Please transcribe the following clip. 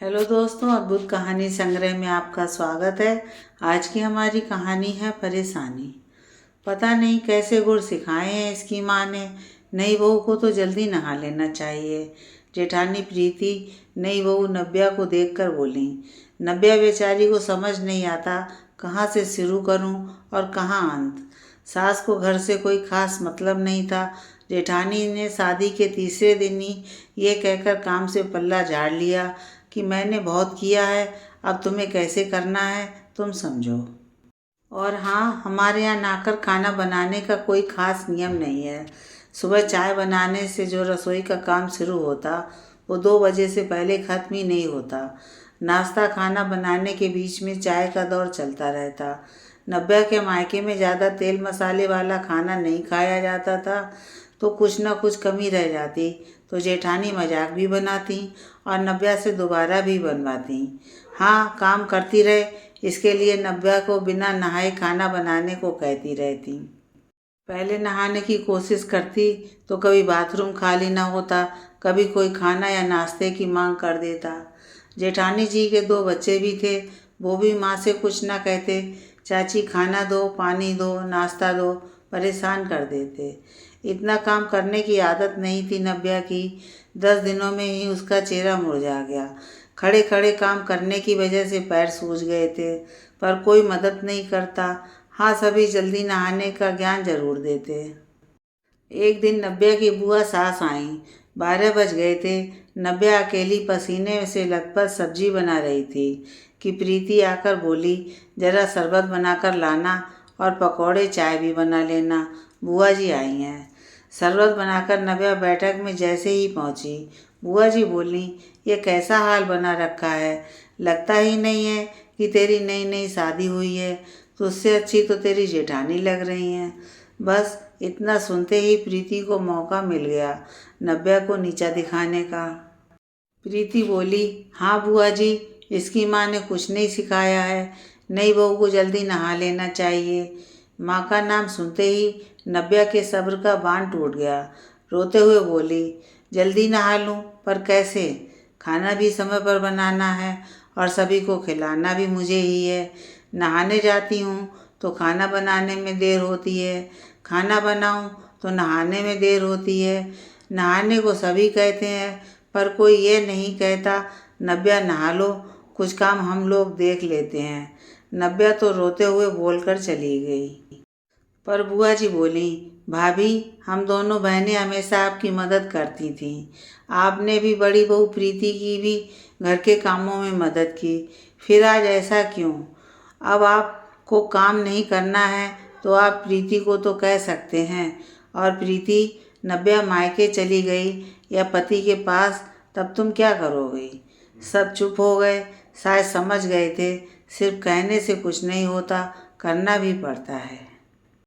Hello दोस्तों, अद्भुत कहानी संग्रह में आपका स्वागत है। आज की हमारी कहानी है परेशानी। पता नहीं कैसे गुर सिखाए हैं इसकी माँ ने। नई बहू को तो जल्दी नहा लेना चाहिए। जेठानी प्रीति नई बहू नव्या को देखकर बोली। नव्या बेचारी को समझ नहीं आता कहाँ से शुरू करूँ और कहाँ अंत। सास को घर से कोई खास मतलब नहीं था। जेठानी ने शादी के तीसरे दिन ही ये कहकर काम से पल्ला झाड़ लिया कि मैंने बहुत किया है, अब तुम्हें कैसे करना है तुम समझो। और हाँ, हमारे यहाँ नाकर खाना बनाने का कोई खास नियम नहीं है। सुबह चाय बनाने से जो रसोई का काम शुरू होता वो 2 बजे से पहले ख़त्म ही नहीं होता। नाश्ता खाना बनाने के बीच में चाय का दौर चलता रहता। नब्बे के मायके में ज़्यादा तेल मसाले वाला खाना नहीं खाया जाता था, तो कुछ ना कुछ कमी रह जाती तो जेठानी मजाक भी बनाती और नब्या से दोबारा भी बनवाती। हाँ, काम करती रहे इसके लिए नब्या को बिना नहाए खाना बनाने को कहती रहती। पहले नहाने की कोशिश करती तो कभी बाथरूम खाली ना होता, कभी कोई खाना या नाश्ते की मांग कर देता। जेठानी जी के 2 बच्चे भी थे, वो भी माँ से कुछ ना कहते। चाची खाना दो, पानी दो, नाश्ता दो, परेशान कर देते। इतना काम करने की आदत नहीं थी नब्या की। 10 दिनों में ही उसका चेहरा मुरझा गया। खड़े खड़े काम करने की वजह से पैर सूज गए थे, पर कोई मदद नहीं करता। हाँ, सभी जल्दी नहाने का ज्ञान जरूर देते। एक दिन नब्या की बुआ सास आईं। 12 बज गए थे। नब्या अकेली पसीने से लथपथ सब्जी बना रही थी कि प्रीति आकर बोली, जरा शरबत बनाकर लाना और पकौड़े चाय भी बना लेना, बुआ जी आई हैं। शरबत बनाकर नब्या बैठक में जैसे ही पहुंची, बुआ जी बोली, ये कैसा हाल बना रखा है, लगता ही नहीं है कि तेरी नई नई शादी हुई है। तुझसे अच्छी तो तेरी जेठानी लग रही हैं। बस इतना सुनते ही प्रीति को मौका मिल गया नब्या को नीचा दिखाने का। प्रीति बोली, हाँ बुआ जी, इसकी माँ ने कुछ नहीं सिखाया है। नई बहू को जल्दी नहा लेना चाहिए। माँ का नाम सुनते ही नब्या के सब्र का बांध टूट गया। रोते हुए बोली, जल्दी नहा लूँ पर कैसे? खाना भी समय पर बनाना है और सभी को खिलाना भी मुझे ही है। नहाने जाती हूँ तो खाना बनाने में देर होती है, खाना बनाऊँ तो नहाने में देर होती है। नहाने को सभी कहते हैं पर कोई ये नहीं कहता, नब्या नहा लो, कुछ काम हम लोग देख लेते हैं। नब्या तो रोते हुए बोलकर चली गई। पर बुआ जी बोली, भाभी, हम दोनों बहनें हमेशा आपकी मदद करती थीं। आपने भी बड़ी बहू प्रीति की भी घर के कामों में मदद की, फिर आज ऐसा क्यों? अब आपको काम नहीं करना है तो आप प्रीति को तो कह सकते हैं। और प्रीति, नब्या मायके चली गई या पति के पास, तब तुम क्या करोगे? सब चुप हो गए। शायद समझ गए थे सिर्फ कहने से कुछ नहीं होता, करना भी पड़ता है।